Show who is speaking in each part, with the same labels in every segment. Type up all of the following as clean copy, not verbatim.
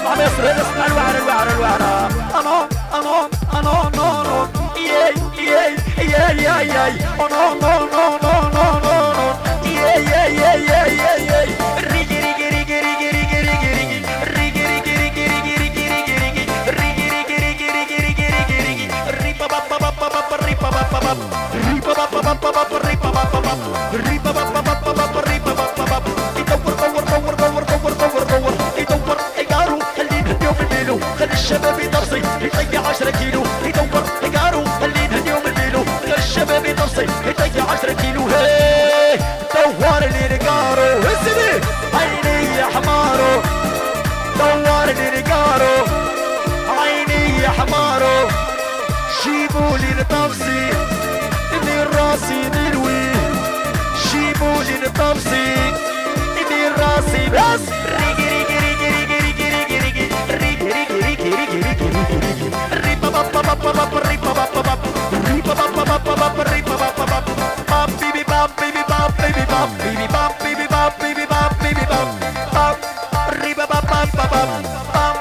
Speaker 1: اسمع مصر اسمع الوعر الوعر الوعر انا انا انا انا ياي ياي ياي ياي ياي انا انا انا انا ياي ياي ياي ياي ياي ريجي ريجي ريجي ريجي ريجي ريجي ريجي ريجي ريجي ريجي ريجي ريجي ريجي ريجي ريجي ريجي ريجي ريبا بابا بابا بابا ريبا بابا بابا ريبا بابا بابا بابا ريبا بابا بابا ريبا بابا بابا بابا ريبا بابا بابا يدور دور دور دور دور دور دور يدور يقارو خليه نهديو بالبيلو خلي الشباب يدرسي يطيع 10 كيلو يدور يقارو خليه نهديو بالبيلو خلي الشباب يدرسي يطيع 10 كيلو هي دور لي نقارو اسمي عيني يا حمارو دور لي نقارو عيني يا حمارو جيبولي لطفسي ندير راسي دلوي جيبولي لطفسي ندير راسي بس ريقي ريقي ريقي ريقي ريقي ريقي ريقي ريقي ريقي ريقي ريقي ريقي ريبا بابا بابا بابا ريبا بابا بابا ريبا بابا بابا بابا ريبا بابا بابا باب بيبي باب بيبي باب بيبي باب بيبي باب بيبي باب بيبي باب بيبي باب باب ريبا بابا بابا باب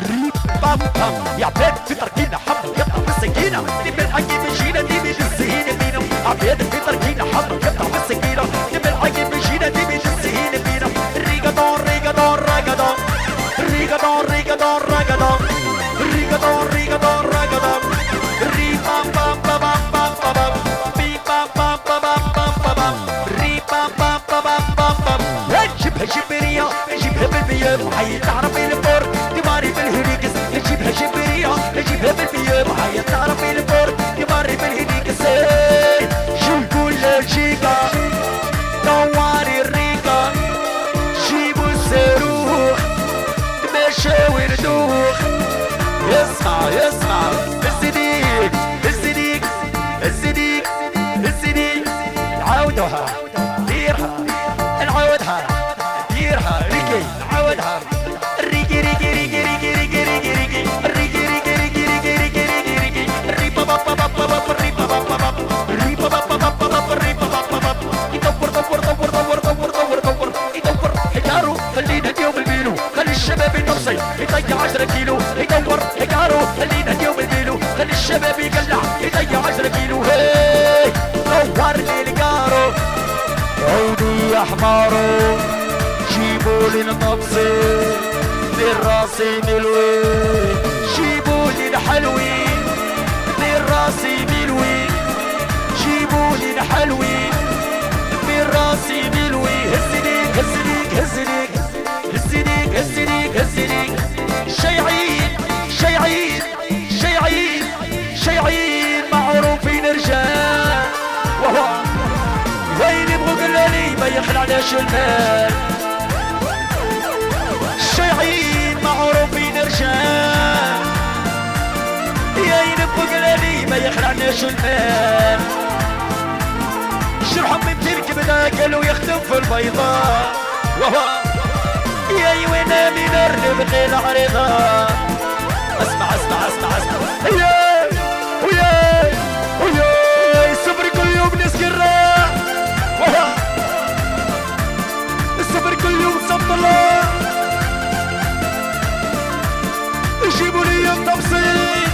Speaker 1: ريب باب باب يا عباد في تركينا حمر يقطع بالسكينة نبي الحكي بجينا نبي السهينة بينا عباد في تركينا حمر يقطع بالسكينة نبي الحكي بجينا نبي السهينة بينا ريغادون ريغادون ريغادون ريغادون ريغادون ريغادون ريغادون ريغادون ريغادون ريبا بابا بابا بابا بيبا بابا بابا بابا ريبا بابا بابا بابا جيبها جبرية جيبها بالمية وحي تعرف الفور دماري بالهريكس جيبها جبرية جيبها بالمية وحي تعرف الفور دماري بالهريكس شو نقول للجيكا دواري الريكا جيبوا الصاروخ تمشوا وندوخ اسمع اسمع الصديق الصديق الصديق الصديق نعاودوها ديرها نعاودها ديرها ريكي نعاودها ريكي ريكي ريكي ريكي ريكي ريكي ريكي ريكي ريكي ريكي ريكي ريكي ريكي ريكي ريبا بابا بابا بابا ريبا بابا بابا ريبا بابا بابا بابا ريبا بابا بابا يدور دور دور دور دور دور دور يدور يقارو خليه نهديو بالبيلو خلي الشباب ينصي يطيع 10 كيلو يدور يقارو خليه نهديو بالبيلو خلي الشباب يقلع يطيع 10 كيلو هي دور لي القارو عيني يا حمارو جيبولي النبصي دير راسي ملوي جيبولي الحلوي دير راسي ملوي جيبولي الحلوي دير راسي ملوي هزنيك هزنيك هزنيك هزنيك هزنيك هزنيك شيعين شيعين شيعين شيعين معروفين رجال وهو وين يبغوا قلالي ما يخلعناش المال الشيعين معروفين رجال يا ينبغوا قلالي ما يخلعناش المال شرحهم من تلك بدا قالوا يخدم في البيضاء وهو يا وين من الرب غير عريضة اسمع اسمع اسمع اسمع وياي وياي وياي الصبر كل يوم نسكر الصبر كل يوم صبت الله جيبوا لي التبسيط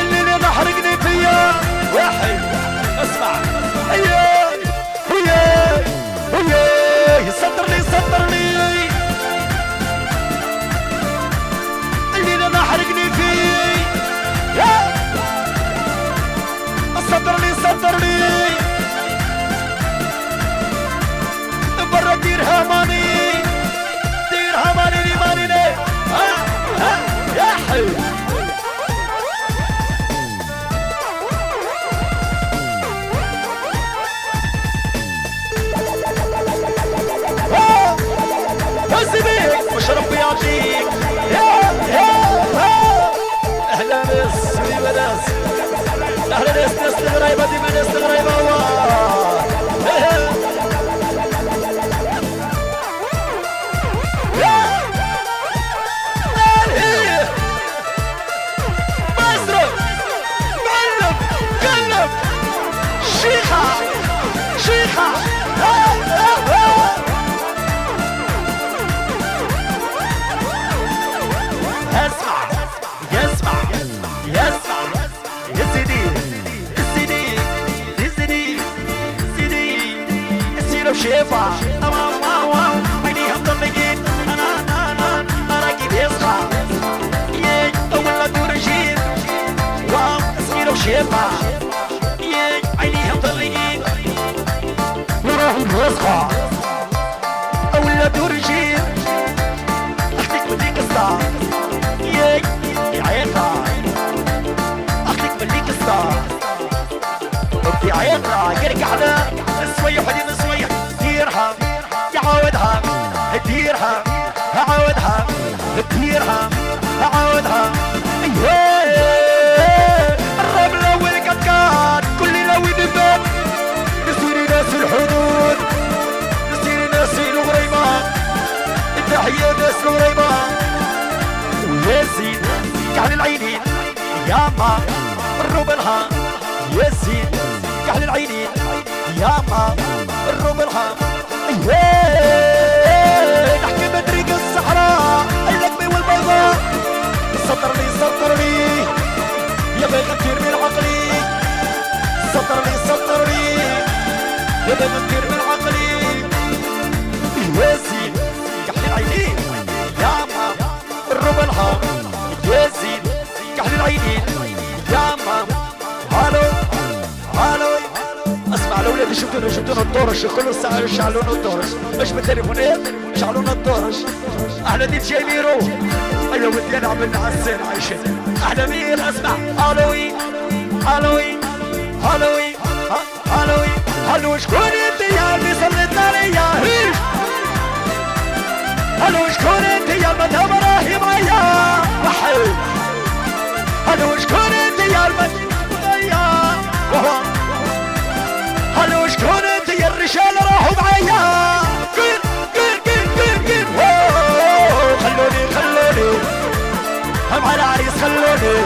Speaker 1: اللي انا حرقني فيا واحد اسمع وياي وياي وياي صدرني صدرني اللي انا حرقني فيه صدرني صدرني برا ديرها ماني ديرها ماني لي ماني لي يا حي هز بيك وش ربي يعطيك اهلا ناس حبيبه ناس اهلا ناس غريبه ديما ناس غريبه اسمع يسمع يسمع يا سيدي سيدي سيدي سيدي سيدي وشيفا عينيهم ضلقين انا راكب يصحى ياي ولا دور جيل واو سيدي وشيفا ياي عينيهم ضلقين وراهم يصحى ولا دور جيل اختك بديك الصار ياي عيطة اختك بديك الصار بدي عيطة يرجع على السويح ودين السويح ديرها يعاودها ديرها عاودها ديرها عاودها الرملة والكتكات كل لوي دبان نسيري ناس الحدود نسيري ناس الغريبة التحية ناس الغريبة وياسين كحل العينين ياما الربلها ياسين كحل العينين ياما الربلها نحكي بطريق الصحراء اللقمة والبيضاء سطر لي يا بغي كتير من عقلي سطر لي يا بغي كتير من عقلي ياسين كحل العينين ياما الربلها ياسين كحل العينين ياما هالو هالو اسمع الاولاد شفتونا الطرش كل ساعه يشعلون الطرش مش بالتليفونات يشعلون الطرش احلى دي جي ميرو ايوه ودي العب النعسين عايشين احلى مين اسمع هالوي هالوي هالوي هالوي هالو شكون انت يا اللي صليت عليا هالو شكون انت يا المذهب راهي معايا وحي هالو شكون انت يا المذهب هلو شكون انت يا الرجال راحوا معايا قير خلوني مع العريس خلوني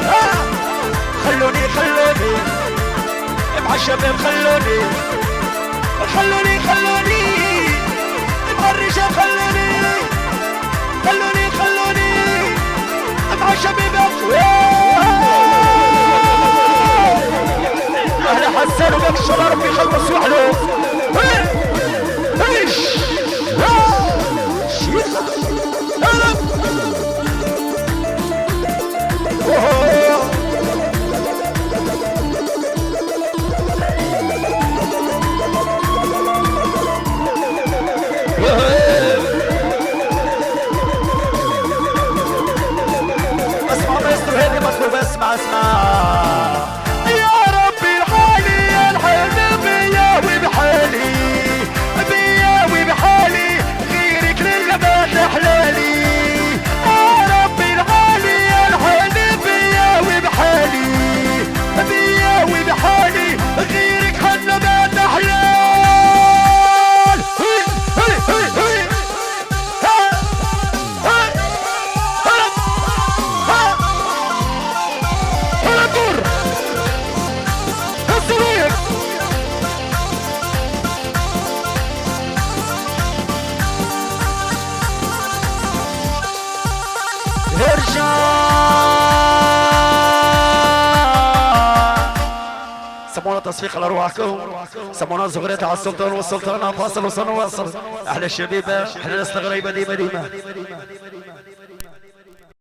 Speaker 1: مع الشباب خلوني مع الرجال خلوني مع الشباب اهلا حسان وباك الشباب ربي يخلص وحده ايش اسمع مايسترو هذه مطلوب اسمع بحالي غيرك للغبات احلالي ربي العالي الحالي بيا وبحالي غيرك هالنبات احلال سمونا تصفيق على رواحكم سمونا زغريت على السلطان والسلطان فاصل وصل احلى الشبيبه احلى ناس الغريبه ديما